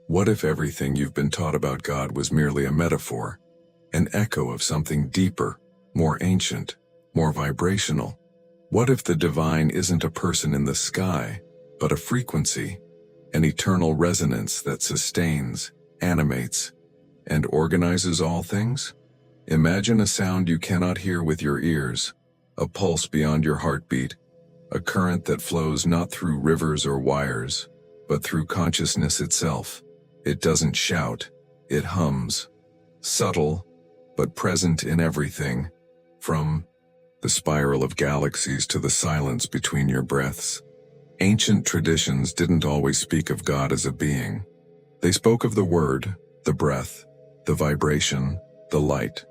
What if everything you've been taught about God was merely a metaphor, an echo of something deeper, more ancient, more vibrational? What if the divine isn't a person in the sky, but a frequency, an eternal resonance that sustains, animates, and organizes all things? Imagine a sound you cannot hear with your ears, a pulse beyond your heartbeat, a current that flows not through rivers or wires, but through consciousness itself. It doesn't shout, it hums, subtle, but present in everything, from the spiral of galaxies to the silence between your breaths. Ancient traditions didn't always speak of God as a being. They spoke of the word, the breath, the vibration, the light,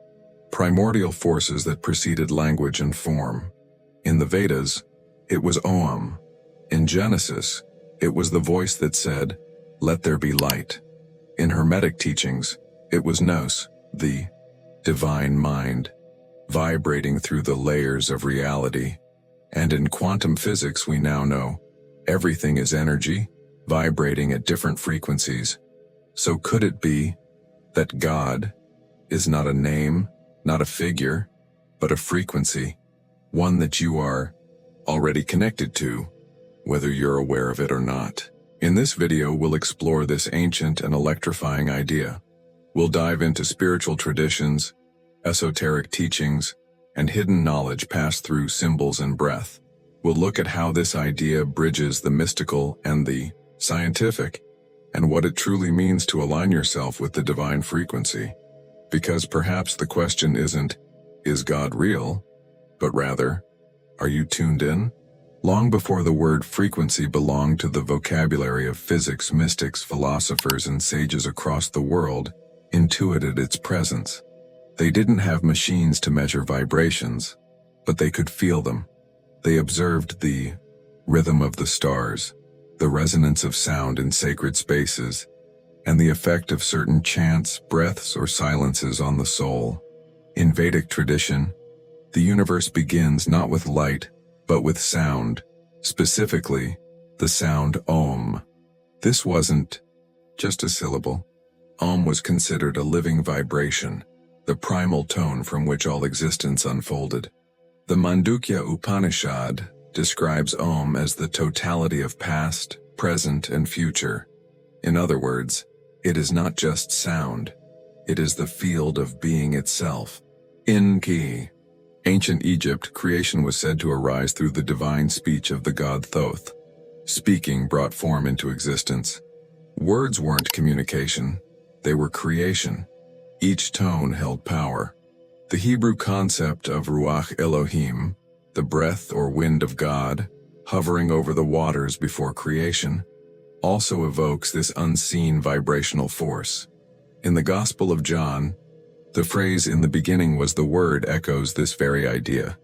primordial forces that preceded language and form. In the Vedas, it was Om. In Genesis, it was the voice that said, "Let there be light." In Hermetic teachings, it was Nous, the divine mind, vibrating through the layers of reality. And in quantum physics, we now know everything is energy, vibrating at different frequencies. So could it be that God is not a name, not a figure, but a frequency, one that you are already connected to, whether you're aware of it or not? In this video, we'll explore this ancient and electrifying idea. We'll dive into spiritual traditions, esoteric teachings, and hidden knowledge passed through symbols and breath. We'll look at how this idea bridges the mystical and the scientific, and what it truly means to align yourself with the divine frequency. Because perhaps the question isn't, is God real? But rather, are you tuned in? Long before the word frequency belonged to the vocabulary of physics, mystics, philosophers, and sages across the world intuited its presence. They didn't have machines to measure vibrations, but they could feel them. They observed the rhythm of the stars, the resonance of sound in sacred spaces, and the effect of certain chants, breaths, or silences on the soul. In Vedic tradition, the universe begins not with light, but with sound, specifically the sound Om. This wasn't just a syllable. Om was considered a living vibration, the primal tone from which all existence unfolded. The Mandukya Upanishad describes Om as the totality of past, present, and future. In other words, it is not just sound, it is the field of being itself. In ancient Egypt, creation was said to arise through the divine speech of the god Thoth. Speaking brought form into existence. Words weren't communication, they were creation. Each tone held power. The Hebrew concept of Ruach Elohim, the breath or wind of God, hovering over the waters before creation, also evokes this unseen vibrational force. In the Gospel of John, the phrase "in the beginning was the Word" echoes this very idea.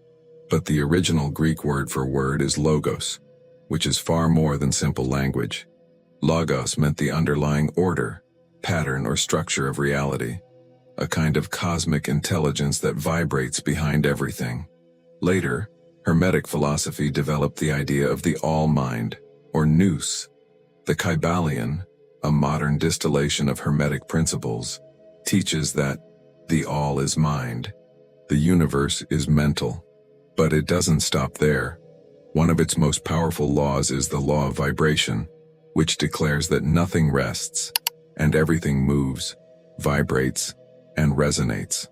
But the original Greek word for word is logos, which is far more than simple language. Logos meant the underlying order, pattern, or structure of reality, a kind of cosmic intelligence that vibrates behind everything. Later, Hermetic philosophy developed the idea of the all-mind, or nous. The Kybalion, a modern distillation of Hermetic principles, teaches that the all is mind, the universe is mental. But it doesn't stop there. One of its most powerful laws is the law of vibration, which declares that nothing rests, and everything moves, vibrates, and resonates.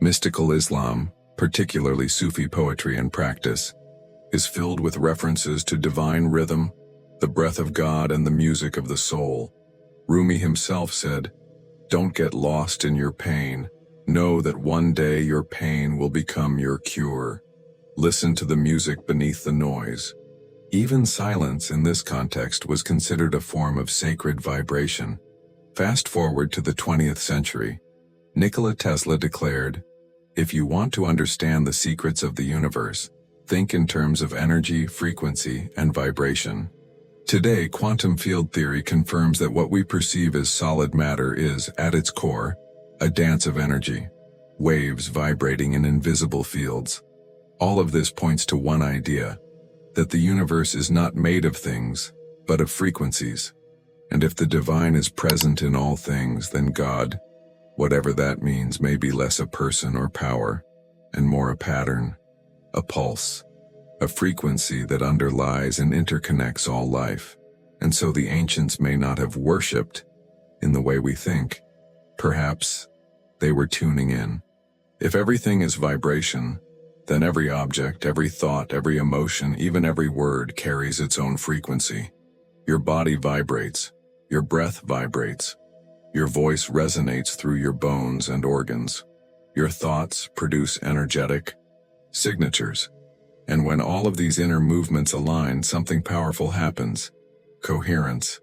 Mystical Islam, particularly Sufi poetry and practice, is filled with references to divine rhythm, the breath of God, and the music of the soul. Rumi himself said, "Don't get lost in your pain. Know that one day your pain will become your cure. Listen to the music beneath the noise." Even silence in this context was considered a form of sacred vibration. Fast forward to the 20th century. Nikola Tesla declared, "If you want to understand the secrets of the universe, think in terms of energy, frequency, and vibration." Today, quantum field theory confirms that what we perceive as solid matter is, at its core, a dance of energy, waves vibrating in invisible fields. All of this points to one idea, that the universe is not made of things, but of frequencies. And if the divine is present in all things, then God, whatever that means, may be less a person or power, and more a pattern, a pulse, a frequency that underlies and interconnects all life. And so the ancients may not have worshipped in the way we think. Perhaps they were tuning in. If everything is vibration, then every object, every thought, every emotion, even every word carries its own frequency. Your body vibrates, your breath vibrates, your voice resonates through your bones and organs. Your thoughts produce energetic signatures. And when all of these inner movements align, something powerful happens. Coherence,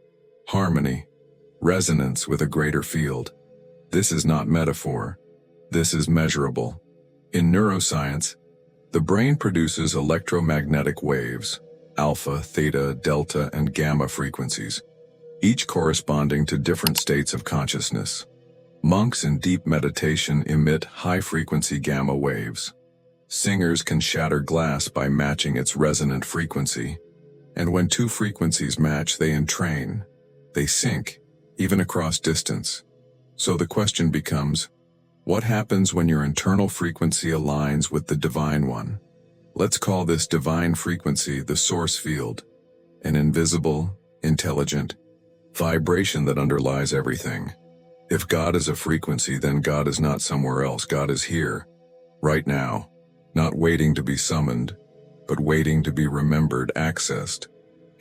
harmony, resonance with a greater field. This is not metaphor. This is measurable. In neuroscience, the brain produces electromagnetic waves, alpha, theta, delta, and gamma frequencies, each corresponding to different states of consciousness. Monks in deep meditation emit high-frequency gamma waves. Singers can shatter glass by matching its resonant frequency. And when two frequencies match, they entrain. They sync, even across distance. So the question becomes, what happens when your internal frequency aligns with the divine one? Let's call this divine frequency the source field, an invisible, intelligent vibration that underlies everything. If God is a frequency, then God is not somewhere else. God is here, right now, not waiting to be summoned, but waiting to be remembered, accessed.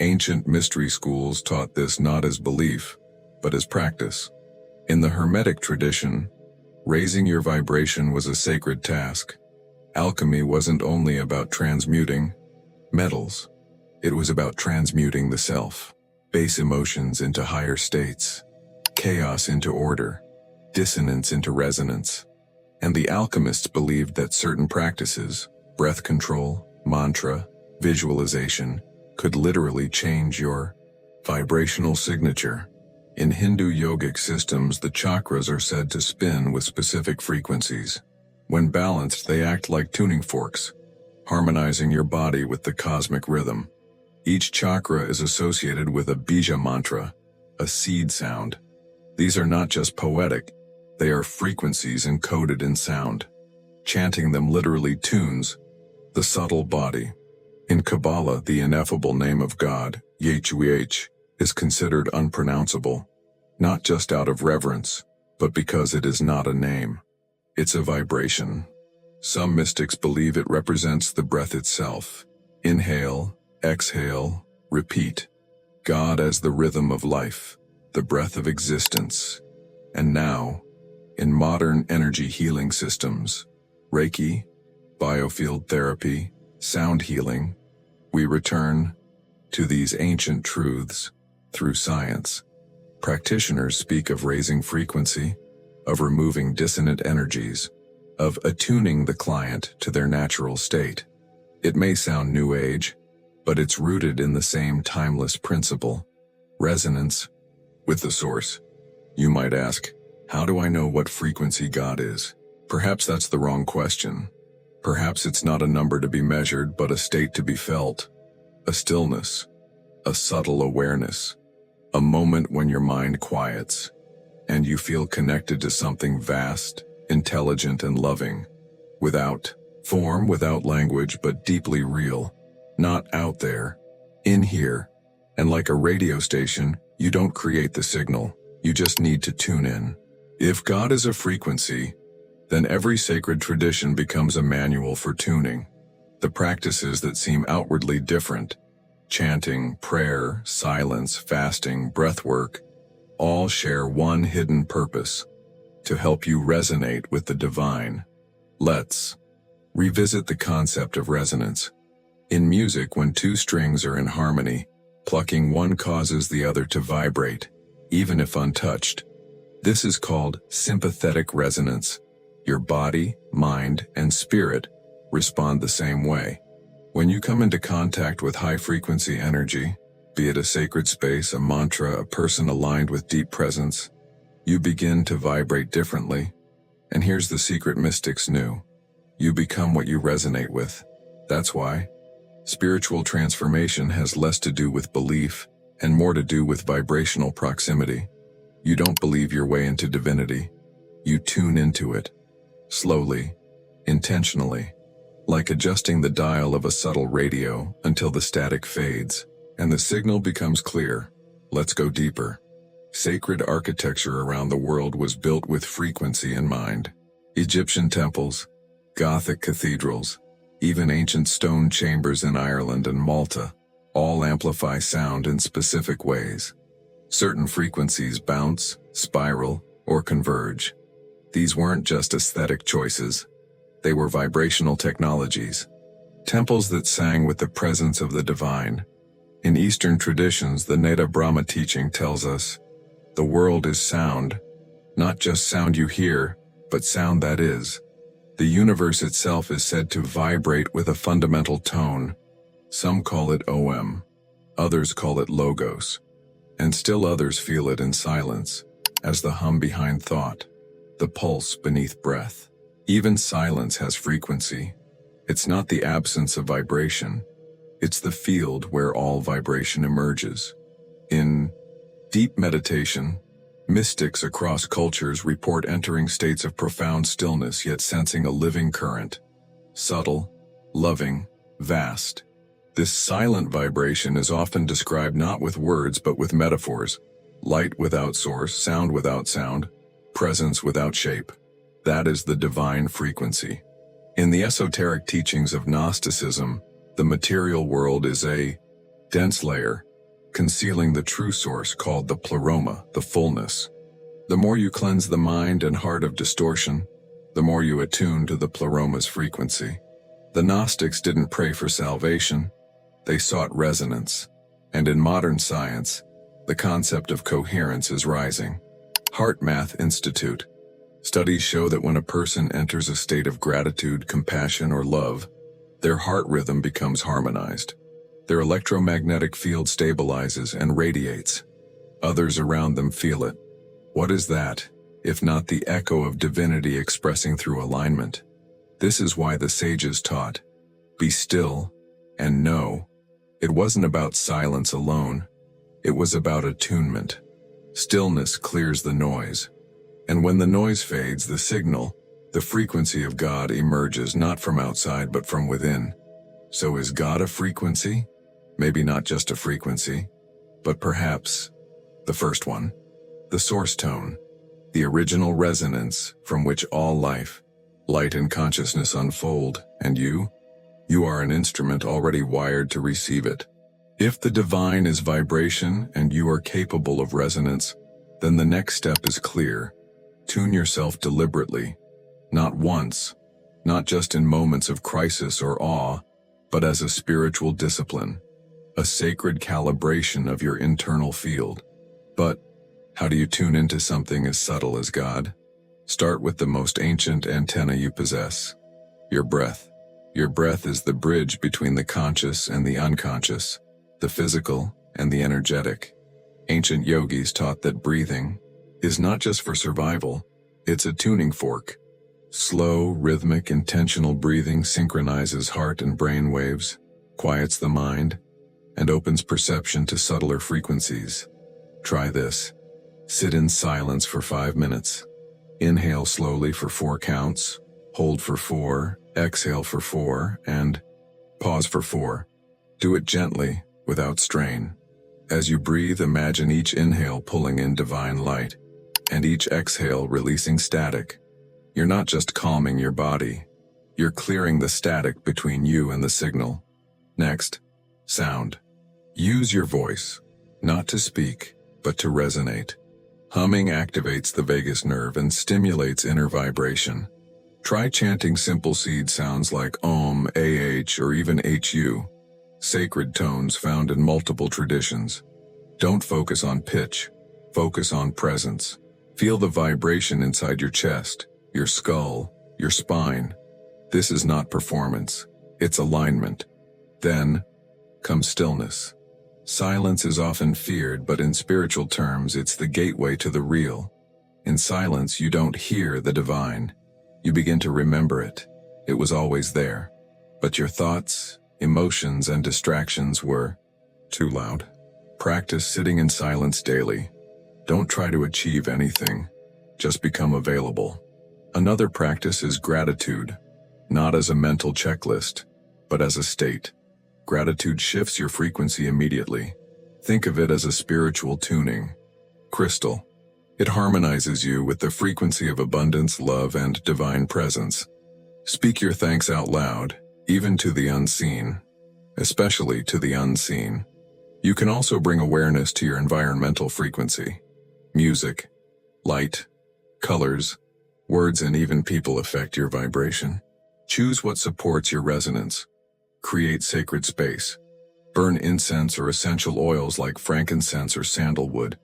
Ancient mystery schools taught this not as belief, but as practice. In the Hermetic tradition, raising your vibration was a sacred task. Alchemy wasn't only about transmuting metals. It was about transmuting the self, base emotions into higher states, chaos into order, dissonance into resonance. And the alchemists believed that certain practices, breath control, mantra, visualization, could literally change your vibrational signature. In Hindu yogic systems, the chakras are said to spin with specific frequencies. When balanced, they act like tuning forks, harmonizing your body with the cosmic rhythm. Each chakra is associated with a bija mantra, a seed sound. These are not just poetic, they are frequencies encoded in sound. Chanting them literally tunes the subtle body. In Kabbalah, the ineffable name of God, Yhwh, is considered unpronounceable, not just out of reverence, but because it is not a name. It's a vibration. Some mystics believe it represents the breath itself. Inhale, exhale, repeat. God as the rhythm of life, the breath of existence. And now, in modern energy healing systems, Reiki, biofield therapy, sound healing, we return to these ancient truths through science. Practitioners speak of raising frequency, of removing dissonant energies, of attuning the client to their natural state. It may sound new age, but it's rooted in the same timeless principle, resonance with the source. You might ask, how do I know what frequency God is? Perhaps that's the wrong question. Perhaps it's not a number to be measured, but a state to be felt, a stillness, a subtle awareness, a moment when your mind quiets, and you feel connected to something vast, intelligent, and loving, without form, without language, but deeply real, not out there, in here. And like a radio station, you don't create the signal, you just need to tune in. If God is a frequency, then every sacred tradition becomes a manual for tuning. The practices that seem outwardly different, chanting, prayer, silence, fasting, breathwork, all share one hidden purpose: to help you resonate with the divine. Let's revisit the concept of resonance. In music, when two strings are in harmony, plucking one causes the other to vibrate, even if untouched. This is called sympathetic resonance. Your body, mind, and spirit respond the same way. When you come into contact with high-frequency energy, be it a sacred space, a mantra, a person aligned with deep presence, you begin to vibrate differently. And here's the secret mystics knew: you become what you resonate with. That's why spiritual transformation has less to do with belief and more to do with vibrational proximity. You don't believe your way into divinity. You tune into it, slowly, intentionally, like adjusting the dial of a subtle radio until the static fades and the signal becomes clear. Let's go deeper. Sacred architecture around the world was built with frequency in mind. Egyptian temples, Gothic cathedrals, even ancient stone chambers in Ireland and Malta, all amplify sound in specific ways. Certain frequencies bounce, spiral, or converge. These weren't just aesthetic choices. They were vibrational technologies. Temples that sang with the presence of the divine. In Eastern traditions, the Neda Brahma teaching tells us, the world is sound, not just sound you hear, but sound that is. The universe itself is said to vibrate with a fundamental tone. Some call it OM, others call it logos, and still others feel it in silence, as the hum behind thought, the pulse beneath breath. Even silence has frequency. It's not the absence of vibration, it's the field where all vibration emerges. In deep meditation, mystics across cultures report entering states of profound stillness yet sensing a living current. Subtle, loving, vast. This silent vibration is often described not with words but with metaphors. Light without source, sound without sound, presence without shape. That is the divine frequency. In the esoteric teachings of Gnosticism, the material world is a dense layer, concealing the true source called the pleroma, the fullness. The more you cleanse the mind and heart of distortion, the more you attune to the pleroma's frequency. The Gnostics didn't pray for salvation, they sought resonance. And in modern science, the concept of coherence is rising. Heart Math Institute. Studies show that when a person enters a state of gratitude, compassion, or love, their heart rhythm becomes harmonized. Their electromagnetic field stabilizes and radiates. Others around them feel it. What is that, if not the echo of divinity expressing through alignment? This is why the sages taught, be still and know. It wasn't about silence alone. It was about attunement. Stillness clears the noise. And when the noise fades, the signal, the frequency of God emerges not from outside but from within. So is God a frequency? Maybe not just a frequency, but perhaps the first one. The source tone, the original resonance from which all life, light and consciousness unfold, and you are an instrument already wired to receive it. If the divine is vibration and you are capable of resonance, then the next step is clear. Tune yourself deliberately, not once, not just in moments of crisis or awe, but as a spiritual discipline, a sacred calibration of your internal field. But how do you tune into something as subtle as God? Start with the most ancient antenna you possess, your breath. Your breath is the bridge between the conscious and the unconscious, the physical and the energetic. Ancient yogis taught that breathing is not just for survival, it's a tuning fork. Slow, rhythmic, intentional breathing synchronizes heart and brain waves, quiets the mind, and opens perception to subtler frequencies. Try this. Sit in silence for 5 minutes. Inhale slowly for 4 counts, hold for 4, exhale for 4, and pause for 4. Do it gently, without strain. As you breathe, imagine each inhale pulling in divine light, and each exhale releasing static. You're not just calming your body, you're clearing the static between you and the signal. Next, sound. Use your voice, not to speak, but to resonate. Humming activates the vagus nerve and stimulates inner vibration. Try chanting simple seed sounds like Om, AH, or even HU, sacred tones found in multiple traditions. Don't focus on pitch, focus on presence. Feel the vibration inside your chest, your skull, your spine. This is not performance, it's alignment. Then comes stillness. Silence is often feared, but in spiritual terms, it's the gateway to the real. In silence, you don't hear the divine. You begin to remember it. It was always there. But your thoughts, emotions, and distractions were too loud. Practice sitting in silence daily. Don't try to achieve anything. Just become available. Another practice is gratitude, not as a mental checklist, but as a state. Gratitude shifts your frequency immediately. Think of it as a spiritual tuning. Crystal. It harmonizes you with the frequency of abundance, love, and divine presence. Speak your thanks out loud, even to the unseen, especially to the unseen. You can also bring awareness to your environmental frequency. Music, light, colors, words, and even people affect your vibration. Choose what supports your resonance. Create sacred space. Burn incense or essential oils like frankincense or sandalwood,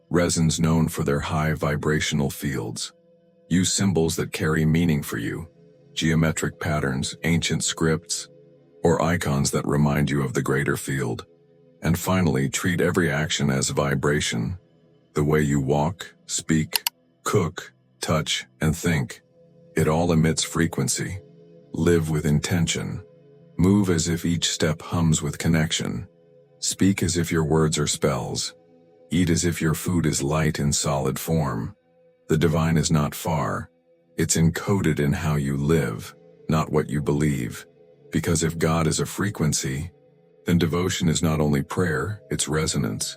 resins known for their high vibrational fields. Use symbols that carry meaning for you, geometric patterns, ancient scripts, or icons that remind you of the greater field. And finally, treat every action as vibration. The way you walk, speak, cook, touch, and think. It all emits frequency. Live with intention. Move as if each step hums with connection. Speak as if your words are spells. Eat as if your food is light in solid form. The divine is not far. It's encoded in how you live, not what you believe. Because if God is a frequency, then devotion is not only prayer, it's resonance.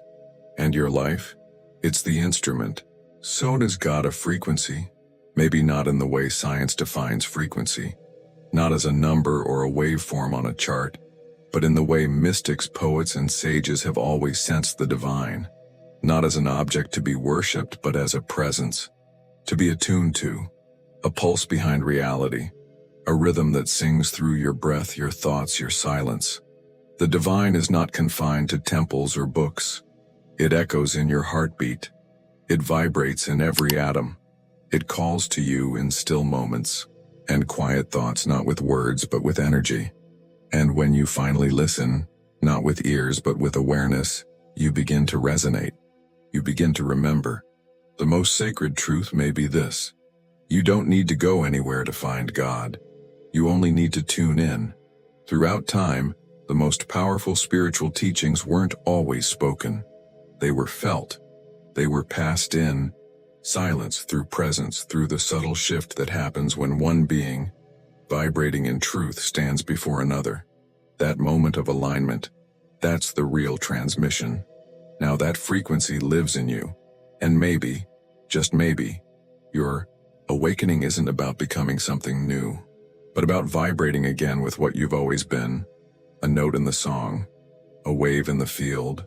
And your life? It's the instrument. So does God a frequency? Maybe not in the way science defines frequency, not as a number or a waveform on a chart, but in the way mystics, poets, and sages have always sensed the divine, not as an object to be worshipped, but as a presence, to be attuned to, a pulse behind reality, a rhythm that sings through your breath, your thoughts, your silence. The divine is not confined to temples or books. It echoes in your heartbeat. It vibrates in every atom. It calls to you in still moments and quiet thoughts, not with words, but with energy. And when you finally listen, not with ears, but with awareness, you begin to resonate. You begin to remember. The most sacred truth may be this: you don't need to go anywhere to find God. You only need to tune in. Throughout time, the most powerful spiritual teachings weren't always spoken. They were felt. They were passed in silence, through presence, through the subtle shift that happens when one being, vibrating in truth, stands before another. That moment of alignment, that's the real transmission. Now that frequency lives in you. And maybe, just maybe, your awakening isn't about becoming something new, but about vibrating again with what you've always been. A note in the song, a wave in the field,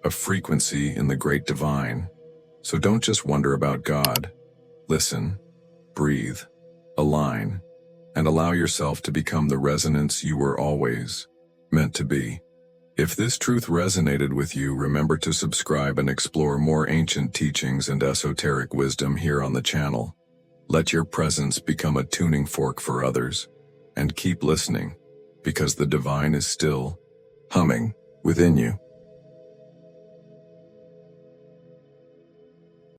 a frequency in the great divine. So don't just wonder about God. Listen, breathe, align, and allow yourself to become the resonance you were always meant to be. If this truth resonated with you, remember to subscribe and explore more ancient teachings and esoteric wisdom here on the channel. Let your presence become a tuning fork for others, and keep listening, because the divine is still humming within you.